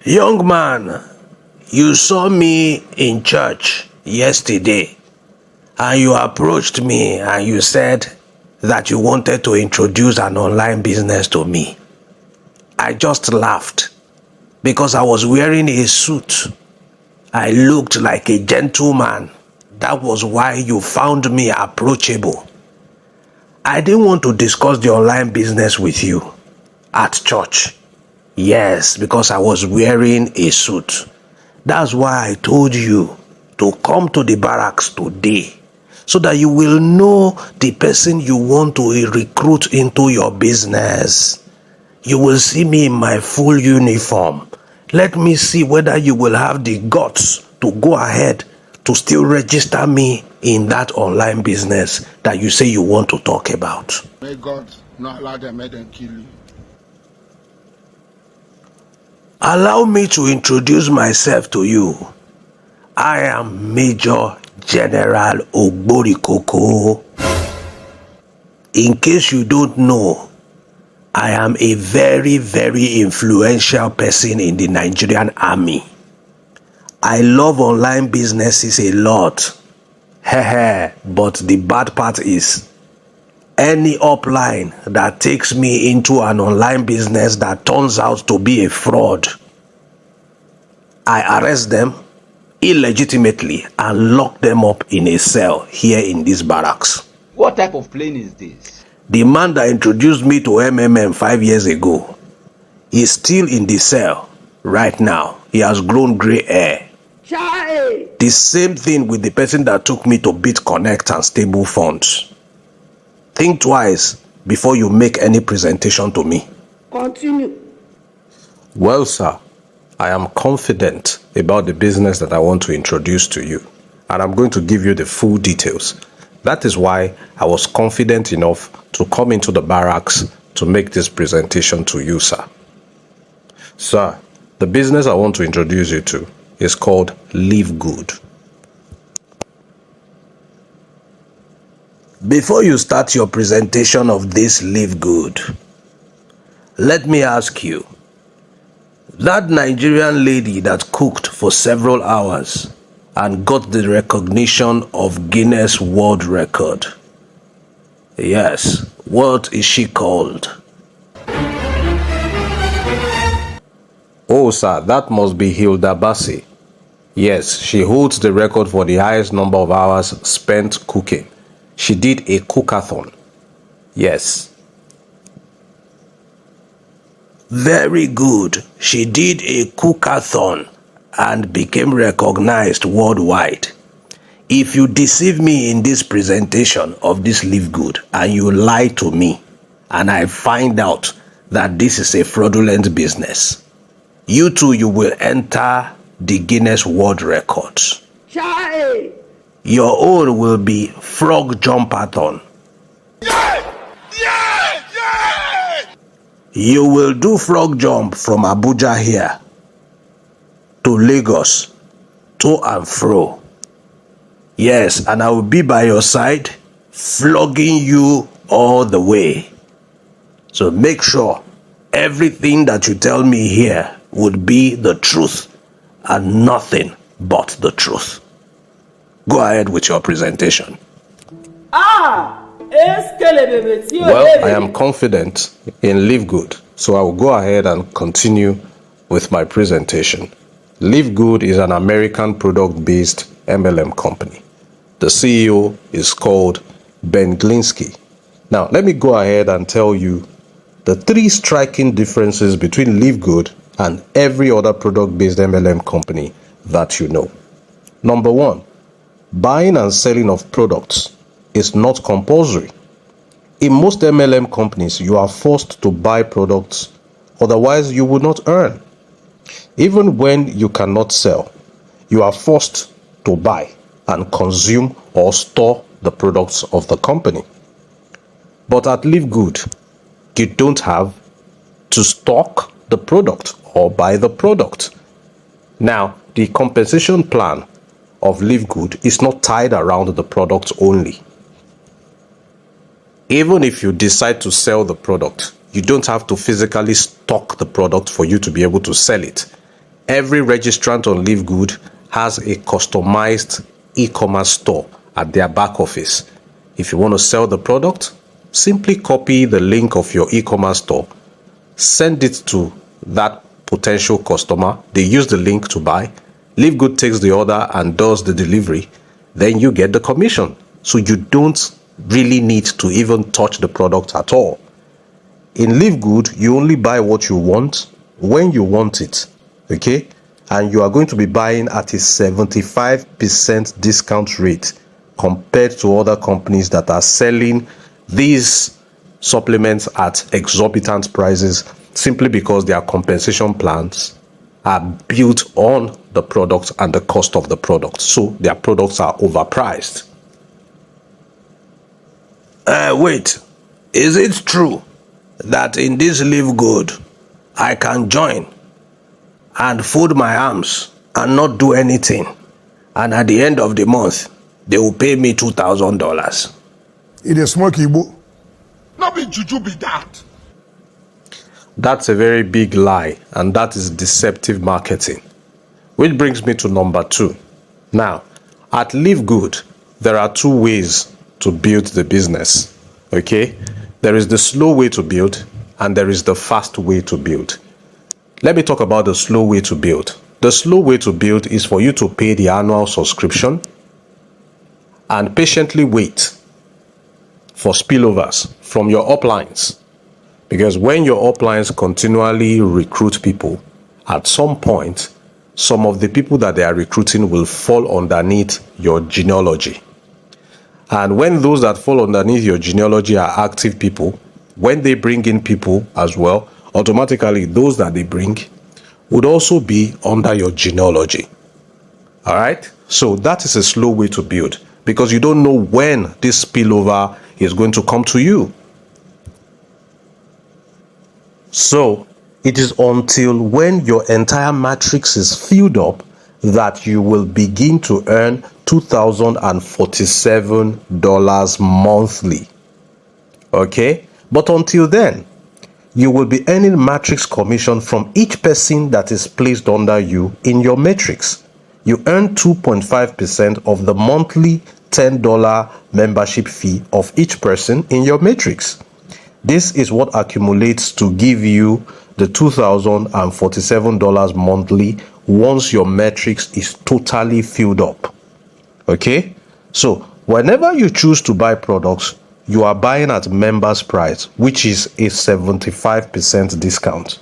Young man, you saw me in church yesterday and you approached me and you said that you wanted to introduce an online business to me. I just laughed because I was wearing a suit. I looked like a gentleman. That was why you found me approachable. I didn't want to discuss the online business with you at church. Yes, because I was wearing a suit. That's why I told you to come to the barracks today so that you will know the person you want to recruit into your business. You will see me in my full uniform. Let me see whether you will have the guts to go ahead to still register me in that online business that you say you want to talk about. May God not allow them, make them kill you. Allow me to introduce myself to you. I am Major General Ogborikoko. In case you don't know, I am a very, very influential person in the Nigerian army. I love online businesses a lot. But the bad part is, any upline that takes me into an online business that turns out to be a fraud, I arrest them illegitimately and lock them up in a cell here in this barracks. What type of plane is this? The man that introduced me to MMM 5 years ago is still in the cell right now. He has grown gray hair. The same thing with the person that took me to BitConnect and Stable Funds. Think twice before you make any presentation to me. Continue. Well, sir, I am confident about the business that I want to introduce to you, and I'm going to give you the full details. That is why I was confident enough to come into the barracks to make this presentation to you, sir. Sir, the business I want to introduce you to is called Livegood. Before you start your presentation of this Livegood, let me ask you, that Nigerian lady that cooked for several hours and got the recognition of Guinness World Record, yes, what is she called? Oh, sir, that must be Hilda Bassi. Yes, she holds the record for the highest number of hours spent cooking. She did a cookathon. Yes. Very good. She did a cookathon and became recognized worldwide. If you deceive me in this presentation of this Livegood and you lie to me and I find out that this is a fraudulent business, you too, you will enter the Guinness World Records. Chai! Your own will be frog jumpathon. Yeah! Yeah! Yeah! You will do frog jump from Abuja here to Lagos, to and fro. Yes, and I will be by your side, flogging you all the way. So make sure everything that you tell me here would be the truth and nothing but the truth. Go ahead with your presentation. Well, I am confident in Livegood, so I will go ahead and continue with my presentation. Livegood is an American product-based MLM company. The CEO is called Ben Glinsky. Now, let me go ahead and tell you the 3 striking differences between Livegood and every other product-based MLM company that you know. Number 1, buying and selling of products is not compulsory. In most MLM companies, you are forced to buy products, otherwise you will not earn. Even when you cannot sell, you are forced to buy and consume or store the products of the company. But at Livegood, you don't have to stock the product or buy the product. Now, the compensation plan of Livegood is not tied around the product only. Even if you decide to sell the product, you don't have to physically stock the product for you to be able to sell it. Every registrant on Livegood has a customized e-commerce store at their back office. If you want to sell the product, simply copy the link of your e-commerce store, send it to that potential customer. They use the link to buy. Livegood takes the order and does the delivery. Then you get the commission. So you don't really need to even touch the product at all. In Livegood, you only buy what you want when you want it. Okay? And you are going to be buying at a 75% discount rate compared to other companies that are selling these supplements at exorbitant prices simply because their compensation plans are built on the product and the cost of the product. So their products are overpriced. Wait, is it true that in this Livegood I can join and fold my arms and not do anything, and at the end of the month they will pay me $2,000? It is smoky, Igbo. Not be juju be that. That's a very big lie, and that is deceptive marketing. Which brings me to number 2. Now, at Livegood, there are 2 ways to build the business. Okay? There is the slow way to build, and there is the fast way to build. Let me talk about the slow way to build. The slow way to build is for you to pay the annual subscription and patiently wait for spillovers from your uplines. Because when your uplines continually recruit people, at some point, some of the people that they are recruiting will fall underneath your genealogy. And when those that fall underneath your genealogy are active people, when they bring in people as well, automatically those that they bring would also be under your genealogy. All right? So that is a slow way to build, because you don't know when this spillover is going to come to you. So it is until when your entire matrix is filled up that you will begin to earn $2,047 monthly. Okay? But until then, you will be earning matrix commission from each person that is placed under you in your matrix. You earn 2.5% of the monthly $10 membership fee of each person in your matrix. This is what accumulates to give you the $2,047 monthly once your matrix is totally filled up. Okay? So, whenever you choose to buy products, you are buying at members price, which is a 75% discount.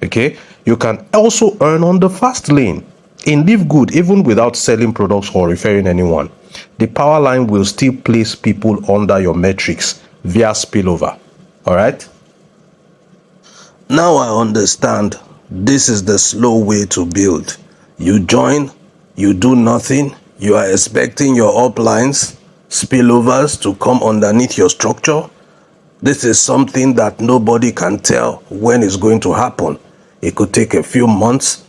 Okay? You can also earn on the fast lane. In Livegood, even without selling products or referring anyone, the power line will still place people under your matrix via spillover. All right? Now I understand. This is the slow way to build. You join, you do nothing, you are expecting your uplines, spillovers to come underneath your structure. This is something that nobody can tell when it's going to happen. It could take a few months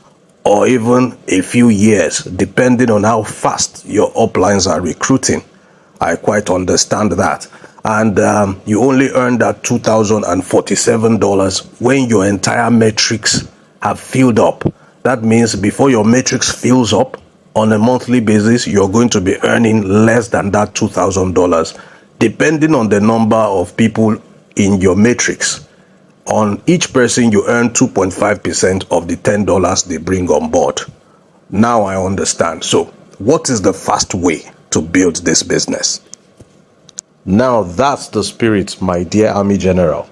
or even a few years, depending on how fast your uplines are recruiting. I quite understand that. And you only earn that $2,047 when your entire matrix have filled up. That means before your matrix fills up on a monthly basis, you're going to be earning less than that $2,000, depending on the number of people in your matrix. On each person, you earn 2.5% of the $10 they bring on board. Now I understand. So, what is the fast way to build this business? Now that's the spirit, my dear Army General.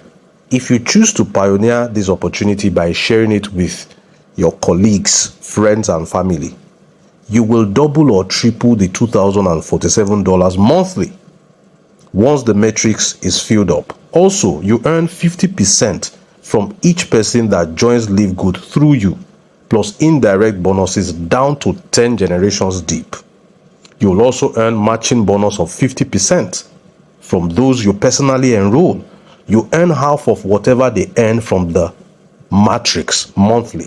If you choose to pioneer this opportunity by sharing it with your colleagues, friends, and family, you will double or triple the $2,047 monthly once the matrix is filled up. Also, you earn 50% from each person that joins Livegood through you, plus indirect bonuses down to 10 generations deep. You'll also earn matching bonus of 50% from those you personally enroll. You earn half of whatever they earn from the matrix monthly.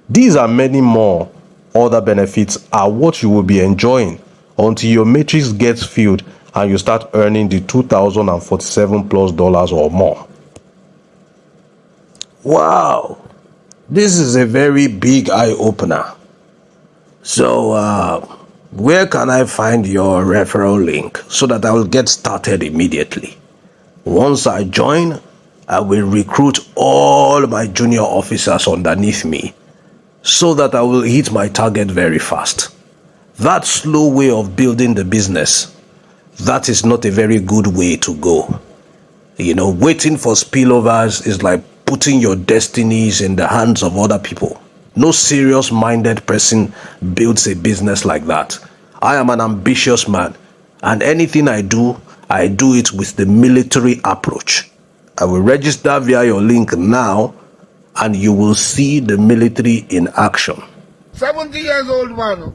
These and many more other benefits are what you will be enjoying until your matrix gets filled and you start earning the $2,047 plus or more. Wow! This is a very big eye-opener. So, where can I find your referral link so that I will get started immediately? Once I join, I will recruit all my junior officers underneath me so that I will hit my target very fast. That slow way of building the business, that is not a very good way to go. You know, waiting for spillovers is like putting your destinies in the hands of other people. No serious-minded person builds a business like that. I am an ambitious man, and anything I do it with the military approach. I will register via your link now, and you will see the military in action. 70 years old man.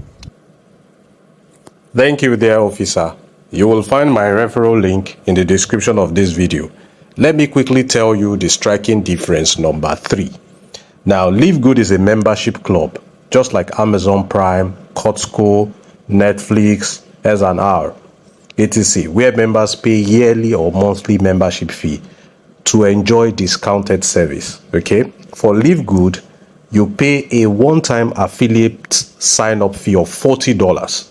Thank you there, officer. You will find my referral link in the description of this video. Let me quickly tell you the striking difference number 3. Now, Livegood is a membership club, just like Amazon Prime, Costco, Netflix, S&R, etc., where members pay yearly or monthly membership fee to enjoy discounted service. Okay? For Livegood, you pay a one-time affiliate sign-up fee of $40.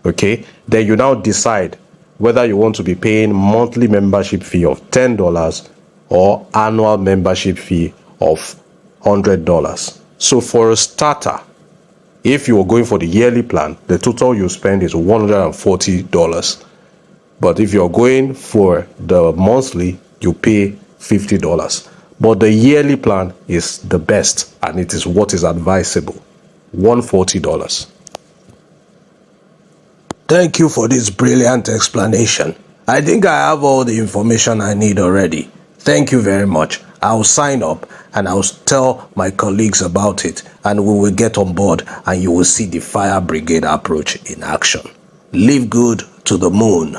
Okay? Then you now decide whether you want to be paying monthly membership fee of $10 or annual membership fee of $100. So for a starter, if you are going for the yearly plan, the total you spend is $140. But if you're going for the monthly, you pay $50. But the yearly plan is the best, and it is what is advisable. $140. Thank you for this brilliant explanation. I think I have all the information I need already. Thank you very much. I'll sign up and I'll tell my colleagues about it, and we will get on board and you will see the fire brigade approach in action. Live good to the moon.